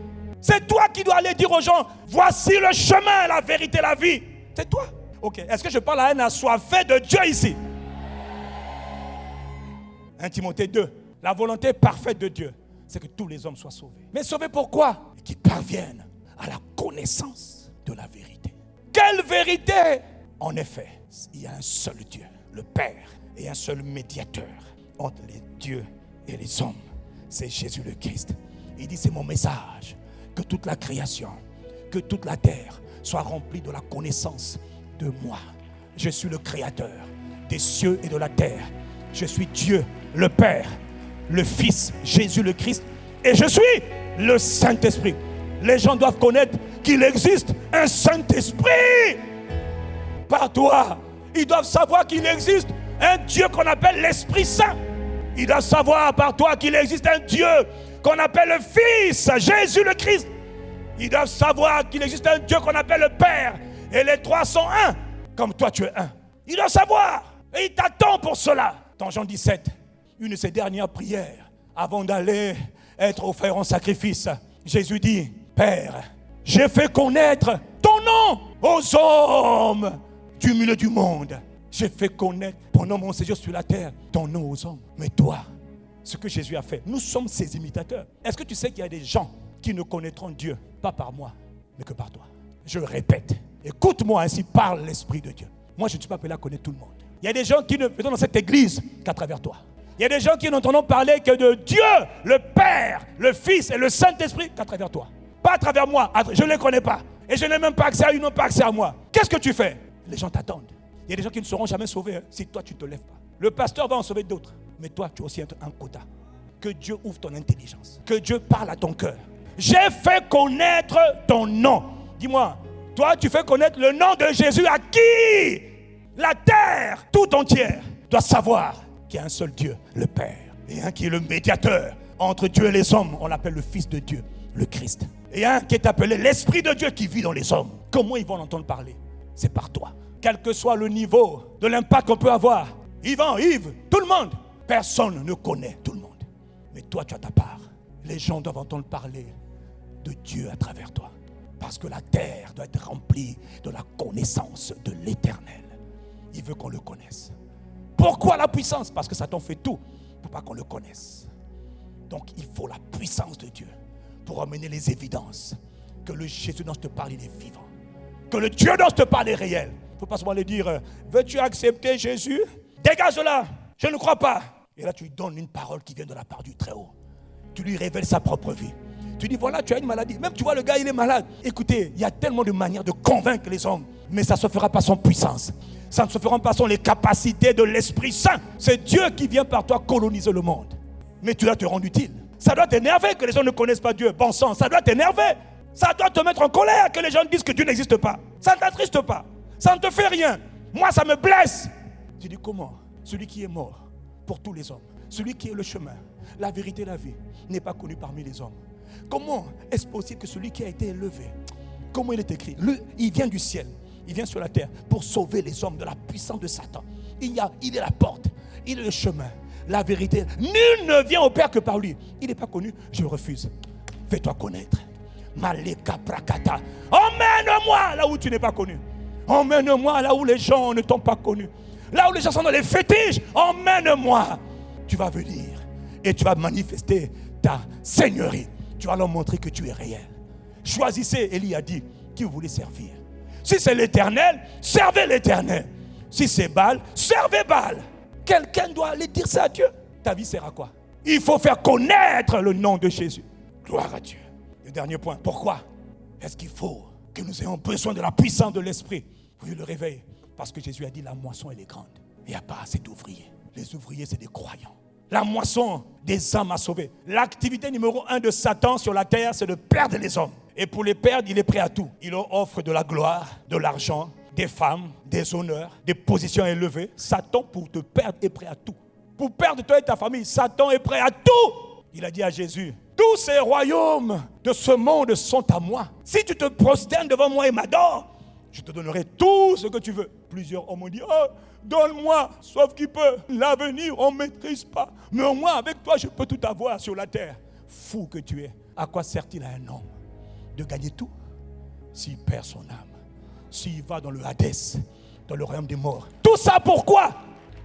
C'est toi qui dois aller dire aux gens, voici le chemin, la vérité, la vie. C'est toi. Ok, est-ce que je parle à un assoiffé de Dieu ici? 1 Timothée 2, la volonté parfaite de Dieu, c'est que tous les hommes soient sauvés. Mais sauvés pourquoi? Qu'ils parviennent à la connaissance de la vérité. Quelle vérité? En effet, il y a un seul Dieu, le Père, et un seul médiateur entre les dieux et les hommes. C'est Jésus le Christ. Il dit, c'est mon message, que toute la création, que toute la terre soit remplie de la connaissance de moi. Je suis le Créateur des cieux et de la terre. Je suis Dieu, le Père, le Fils, Jésus le Christ, et je suis le Saint-Esprit. Les gens doivent connaître qu'il existe un Saint-Esprit par toi. Ils doivent savoir qu'il existe un Dieu qu'on appelle l'Esprit Saint. Ils doivent savoir par toi qu'il existe un Dieu qu'on appelle le Fils, Jésus le Christ. Ils doivent savoir qu'il existe un Dieu qu'on appelle le Père. Et les trois sont un, comme toi tu es un. Ils doivent savoir. Et ils t'attendent pour cela. Dans Jean 17, une de ses dernières prières, avant d'aller être offert en sacrifice, Jésus dit, Père, j'ai fait connaître ton nom aux hommes du milieu du monde. J'ai fait connaître pendant mon séjour sur la terre ton nom aux hommes. Mais toi, ce que Jésus a fait, nous sommes ses imitateurs. Est-ce que tu sais qu'il y a des gens qui ne connaîtront Dieu, pas par moi, mais que par toi? Je le répète, écoute-moi, ainsi parle l'Esprit de Dieu. Moi, je ne suis pas appelé à connaître tout le monde. Il y a des gens qui ne viennent dans cette église qu'à travers toi. Il y a des gens qui n'entendent parler que de Dieu, le Père, le Fils et le Saint-Esprit qu'à travers toi. Pas à travers moi, je ne les connais pas. Et je n'ai même pas accès à eux, ils n'ont pas accès à moi. Qu'est-ce que tu fais? Les gens t'attendent. Il y a des gens qui ne seront jamais sauvés si toi tu ne te lèves pas. Le pasteur va en sauver d'autres. Mais toi, tu as aussi un quota. Que Dieu ouvre ton intelligence. Que Dieu parle à ton cœur. J'ai fait connaître ton nom. Dis-moi, toi tu fais connaître le nom de Jésus à qui? La terre tout entière doit savoir qu'il y a un seul Dieu, le Père. Et un qui est le médiateur entre Dieu et les hommes. On l'appelle le Fils de Dieu, le Christ. Et un qui est appelé l'Esprit de Dieu qui vit dans les hommes. Comment ils vont l'entendre parler? C'est par toi. Quel que soit le niveau de l'impact qu'on peut avoir. Yvan, Yves, tout le monde. Personne ne connaît tout le monde. Mais toi, tu as ta part. Les gens doivent entendre parler de Dieu à travers toi. Parce que la terre doit être remplie de la connaissance de l'Éternel. Il veut qu'on le connaisse. Pourquoi la puissance? Parce que Satan fait tout pour pas qu'on le connaisse. Donc il faut la puissance de Dieu pour amener les évidences que le Jésus dont je te parle, il est vivant. Que le Dieu dont je te parle est réel. Il ne faut pas seulement lui dire, veux-tu accepter Jésus? Dégage de là, je ne crois pas. Et là tu lui donnes une parole qui vient de la part du Très-Haut. Tu lui révèles sa propre vie. Tu dis, voilà, tu as une maladie. Même tu vois, le gars, il est malade. Écoutez, il y a tellement de manières de convaincre les hommes. Mais ça ne se fera pas sans puissance. Ça ne se fera pas sans les capacités de l'Esprit Saint. C'est Dieu qui vient par toi coloniser le monde. Mais tu dois te rendre utile. Ça doit t'énerver que les gens ne connaissent pas Dieu. Bon sang, ça doit t'énerver. Ça doit te mettre en colère que les gens disent que Dieu n'existe pas. Ça ne t'attriste pas. Ça ne te fait rien. Moi, ça me blesse. Tu dis, comment? Celui qui est mort pour tous les hommes, celui qui est le chemin, la vérité, la vie, n'est pas connu parmi les hommes. Comment est-ce possible que celui qui a été élevé, comment il est écrit, il vient du ciel, il vient sur la terre pour sauver les hommes de la puissance de Satan. Il est la porte, il est le chemin, la vérité. Nul ne vient au Père que par lui. Il n'est pas connu, je refuse. Fais-toi connaître. Maleka prakata. Emmène-moi là où tu n'es pas connu. Emmène-moi là où les gens ne t'ont pas connu. Là où les gens sont dans les fétiches. Emmène-moi. Tu vas venir et tu vas manifester ta seigneurie. Tu vas leur montrer que tu es réel. Choisissez, Élie a dit, qui vous voulez servir. Si c'est l'Éternel, servez l'Éternel. Si c'est Baal, servez Baal. Quelqu'un doit aller dire ça à Dieu. Ta vie sert à quoi? Il faut faire connaître le nom de Jésus. Gloire à Dieu. Le dernier point, pourquoi est-ce qu'il faut que nous ayons besoin de la puissance de l'Esprit pour le réveil? Parce que Jésus a dit la moisson elle est grande. Il n'y a pas assez d'ouvriers. Les ouvriers c'est des croyants. La moisson des âmes à sauver. L'activité numéro 1 de Satan sur la terre, c'est de perdre les hommes. Et pour les perdre, il est prêt à tout. Il leur offre de la gloire, de l'argent, des femmes, des honneurs, des positions élevées. Satan, pour te perdre, est prêt à tout. Pour perdre toi et ta famille, Satan est prêt à tout. Il a dit à Jésus, tous ces royaumes de ce monde sont à moi. Si tu te prosternes devant moi et m'adores, je te donnerai tout ce que tu veux. Plusieurs hommes ont dit, oh, donne-moi, sauf qui peut. L'avenir, on ne maîtrise pas. Mais au moins, avec toi, je peux tout avoir sur la terre. Fou que tu es. À quoi sert-il à un homme de gagner tout s'il perd son âme? S'il va dans le Hadès, dans le royaume des morts. Tout ça pourquoi?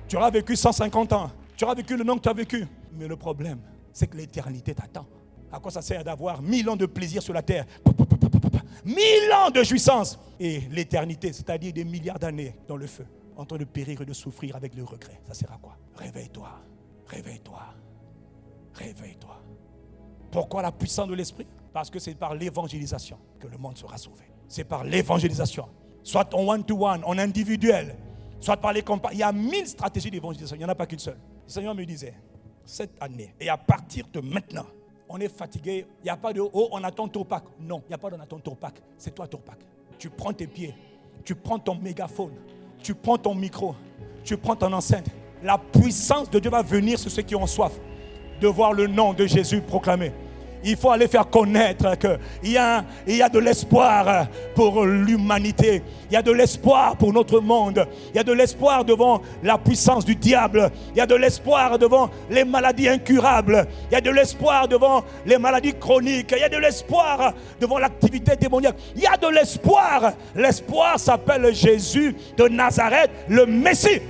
Tu auras vécu 150 ans. Tu auras vécu le nom que tu as vécu. Mais le problème, c'est que l'éternité t'attend. À quoi ça sert d'avoir 1000 ans de plaisir sur la terre? 1000 ans de jouissance. Et l'éternité, c'est-à-dire des milliards d'années dans le feu, en train de périr et de souffrir avec le regret. Ça sert à quoi? Réveille-toi, réveille-toi, réveille-toi. Pourquoi la puissance de l'esprit? Parce que c'est par l'évangélisation que le monde sera sauvé. C'est par l'évangélisation. Soit en one-to-one, en individuel, soit par les campagnes. Il y a 1000 stratégies d'évangélisation, il n'y en a pas qu'une seule. Le Seigneur me disait, cette année, et à partir de maintenant, on est fatigué, il n'y a pas de « oh, on attend Tourpac ». Non, il n'y a pas d'on attend Tourpac, c'est toi Tourpac. Tu prends tes pieds, tu prends ton mégaphone, tu prends ton micro, tu prends ton enceinte. La puissance de Dieu va venir sur ceux qui ont soif de voir le nom de Jésus proclamé. Il faut aller faire connaître qu'il y a de l'espoir pour l'humanité. Il y a de l'espoir pour notre monde. Il y a de l'espoir devant la puissance du diable. Il y a de l'espoir devant les maladies incurables. Il y a de l'espoir devant les maladies chroniques. Il y a de l'espoir devant l'activité démoniaque. Il y a de l'espoir. L'espoir s'appelle Jésus de Nazareth, le Messie.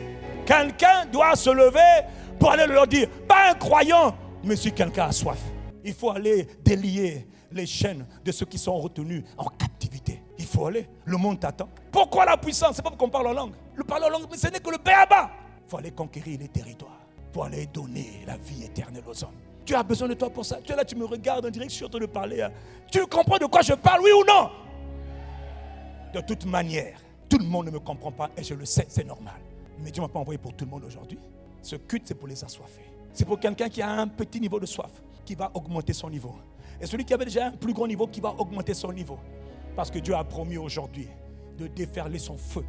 Quelqu'un doit se lever pour aller leur dire, pas un croyant, mais si quelqu'un a soif. Il faut aller délier les chaînes de ceux qui sont retenus en captivité. Il faut aller. Le monde t'attend. Pourquoi la puissance? C'est pas pour qu'on parle en langue. Le parler en langue, ce n'est que le béaba. Il faut aller conquérir les territoires. Il faut aller donner la vie éternelle aux hommes. Tu as besoin de toi pour ça. Tu es là, tu me regardes en direct, je suis en train de parler. Tu comprends de quoi je parle, oui ou non? De toute manière, tout le monde ne me comprend pas et je le sais, c'est normal. Mais Dieu ne m'a pas envoyé pour tout le monde aujourd'hui. Ce culte, c'est pour les assoiffés. C'est pour quelqu'un qui a un petit niveau de soif, qui va augmenter son niveau. Et celui qui avait déjà un plus grand niveau, qui va augmenter son niveau. Parce que Dieu a promis aujourd'hui de déferler son feu.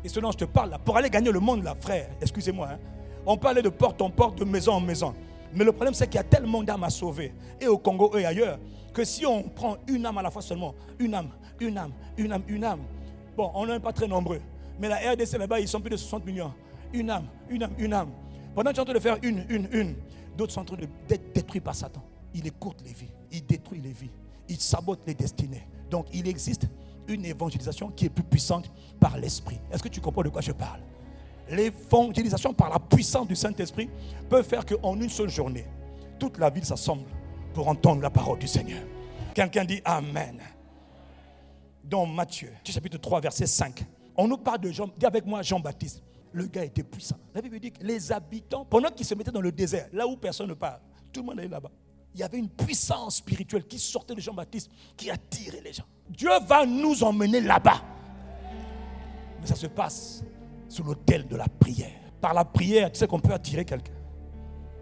Et ce dont je te parle là, pour aller gagner le monde là, frère, excusez-moi, on peut aller de porte en porte, de maison en maison. Mais le problème, c'est qu'il y a tellement d'âmes à sauver, et au Congo et ailleurs, que si on prend une âme à la fois seulement, une âme. Bon, on n'est pas très nombreux. Mais la RDC là-bas, ils sont plus de 60 millions. Une âme. Pendant que tu es en train de faire une, d'autres sont en train d'être détruits par Satan. Il écoute les vies, il détruit les vies, il sabote les destinées. Donc il existe une évangélisation qui est plus puissante par l'esprit. Est-ce que tu comprends de quoi je parle? L'évangélisation par la puissance du Saint-Esprit peut faire qu'en une seule journée, toute la ville s'assemble pour entendre la parole du Seigneur. Quelqu'un dit Amen. Dans Matthieu, chapitre 3, verset 5, on nous parle de Jean, dis avec moi Jean-Baptiste. Le gars était puissant. La Bible dit que les habitants, pendant qu'ils se mettaient dans le désert, là où personne ne parle, tout le monde allait là-bas. Il y avait une puissance spirituelle qui sortait de Jean-Baptiste, qui attirait les gens. Dieu va nous emmener là-bas. Mais ça se passe sur l'autel de la prière. Par la prière, tu sais qu'on peut attirer quelqu'un.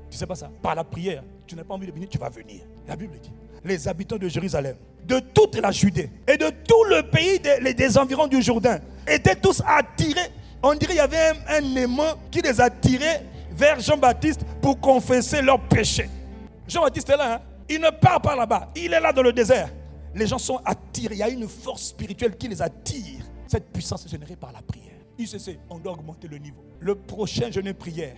Tu sais pas ça? Par la prière, tu n'as pas envie de venir, tu vas venir. La Bible dit, les habitants de Jérusalem, de toute la Judée et de tout le pays des environs du Jourdain étaient tous attirés. On dirait qu'il y avait un aimant qui les attirait vers Jean-Baptiste pour confesser leurs péchés. Jean-Baptiste est là, il ne part pas là-bas, il est là dans le désert. Les gens sont attirés, il y a une force spirituelle qui les attire. Cette puissance est générée par la prière. ICC, on doit augmenter le niveau. Le prochain jeûne et prière,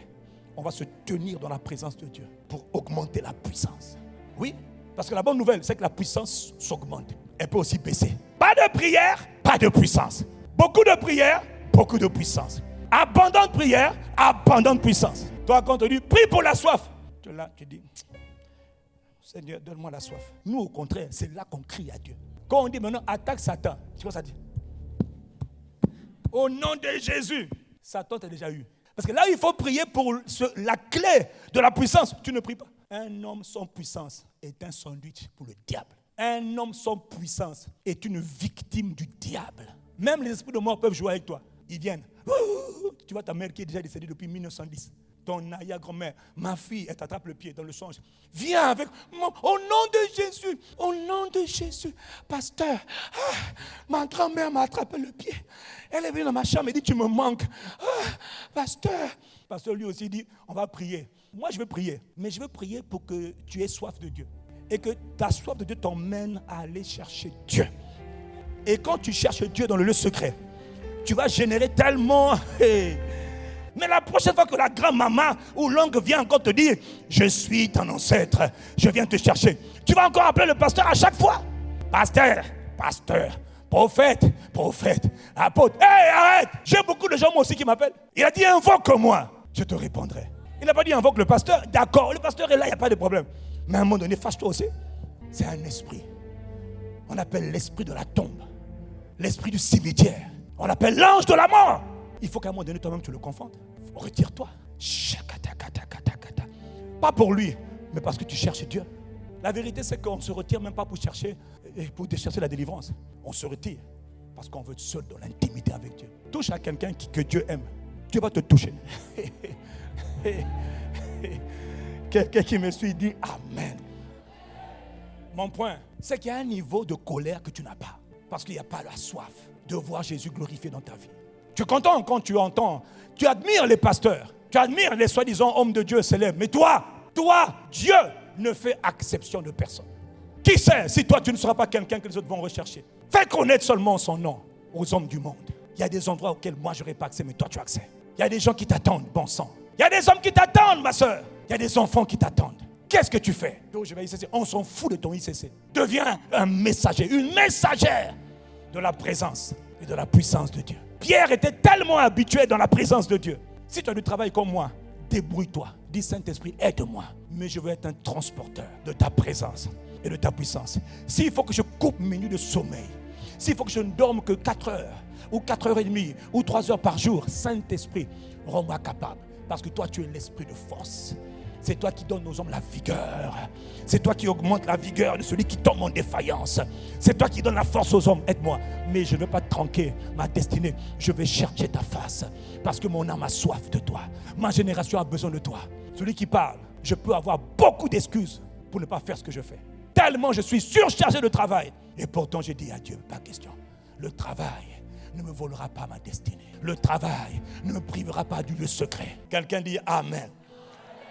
on va se tenir dans la présence de Dieu pour augmenter la puissance. Oui, parce que la bonne nouvelle, c'est que la puissance s'augmente. Elle peut aussi baisser. Pas de prière, pas de puissance. Beaucoup de prière, beaucoup de puissance. Abondante prière, abondante puissance. Toi, quand on te dit, prie pour la soif. Tu es là, tu dis, Seigneur, donne-moi la soif. Nous, au contraire, c'est là qu'on crie à Dieu. Quand on dit maintenant, attaque Satan, tu vois ça dit? Au nom de Jésus, Satan t'a déjà eu. Parce que là, il faut prier pour la clé de la puissance. Tu ne pries pas. Un homme sans puissance est un sandwich pour le diable. Un homme sans puissance est une victime du diable. Même les esprits de mort peuvent jouer avec toi. Ils viennent. Tu vois ta mère qui est déjà décédée depuis 1910. Ton arrière-grand-mère, ma fille, elle t'attrape le pied dans le songe. Viens avec moi, au nom de Jésus, au nom de Jésus. Pasteur, ma grand-mère m'a attrapé le pied. Elle est venue dans ma chambre et dit, tu me manques. Pasteur. Pasteur lui aussi dit, on va prier. Moi, je veux prier, mais je veux prier pour que tu aies soif de Dieu. Et que ta soif de Dieu t'emmène à aller chercher Dieu. Et quand tu cherches Dieu dans le lieu secret, tu vas générer tellement... Mais la prochaine fois que la grand-maman ou l'oncle vient encore te dire, je suis ton ancêtre, je viens te chercher, tu vas encore appeler le pasteur à chaque fois. Pasteur, pasteur, prophète, prophète, apôtre. Hé, arrête! J'ai beaucoup de gens moi aussi qui m'appellent. Il a dit, invoque-moi, je te répondrai. Il n'a pas dit, invoque le pasteur. D'accord, le pasteur est là, il n'y a pas de problème. Mais à un moment donné, fâche-toi aussi. C'est un esprit. On appelle l'esprit de la tombe, l'esprit du cimetière. On l'appelle l'ange de la mort. Il faut qu'à un moment donné, toi-même, tu le confrontes. Retire-toi. Pas pour lui, mais parce que tu cherches Dieu. La vérité, c'est qu'on ne se retire même pas pour chercher la délivrance. On se retire parce qu'on veut être seul dans l'intimité avec Dieu. Touche à quelqu'un que Dieu aime. Dieu va te toucher. Quelqu'un qui me suit dit Amen. Mon point, c'est qu'il y a un niveau de colère que tu n'as pas. Parce qu'il n'y a pas la soif de voir Jésus glorifié dans ta vie. Tu es content quand tu entends, tu admires les pasteurs, tu admires les soi-disant hommes de Dieu célèbres. Mais toi, Dieu ne fait exception de personne. Qui sait si toi tu ne seras pas quelqu'un que les autres vont rechercher? Fais connaître seulement son nom aux hommes du monde. Il y a des endroits auxquels moi je n'aurais pas accès, mais toi tu as accès. Il y a des gens qui t'attendent, bon sang. Il y a des hommes qui t'attendent, ma soeur. Il y a des enfants qui t'attendent. Qu'est-ce que tu fais? Je vais ICC. On s'en fout de ton ICC. Deviens un messager, une messagère de la présence et de la puissance de Dieu. Pierre était tellement habitué dans la présence de Dieu. Si tu as du travail comme moi, débrouille-toi. Dis Saint-Esprit, aide-moi. Mais je veux être un transporteur de ta présence et de ta puissance. S'il faut que je coupe mes nuits de sommeil, s'il faut que je ne dorme que 4 heures, ou 4h30, ou 3 heures par jour, Saint-Esprit, rends-moi capable. Parce que toi, tu es l'esprit de force. C'est toi qui donnes aux hommes la vigueur. C'est toi qui augmente la vigueur de celui qui tombe en défaillance. C'est toi qui donnes la force aux hommes. Aide-moi. Mais je ne veux pas tronquer ma destinée. Je vais chercher ta face. Parce que mon âme a soif de toi. Ma génération a besoin de toi. Celui qui parle, je peux avoir beaucoup d'excuses pour ne pas faire ce que je fais. Tellement je suis surchargé de travail. Et pourtant, j'ai dit à Dieu, pas question. Le travail ne me volera pas ma destinée. Le travail ne me privera pas du lieu secret. Quelqu'un dit Amen.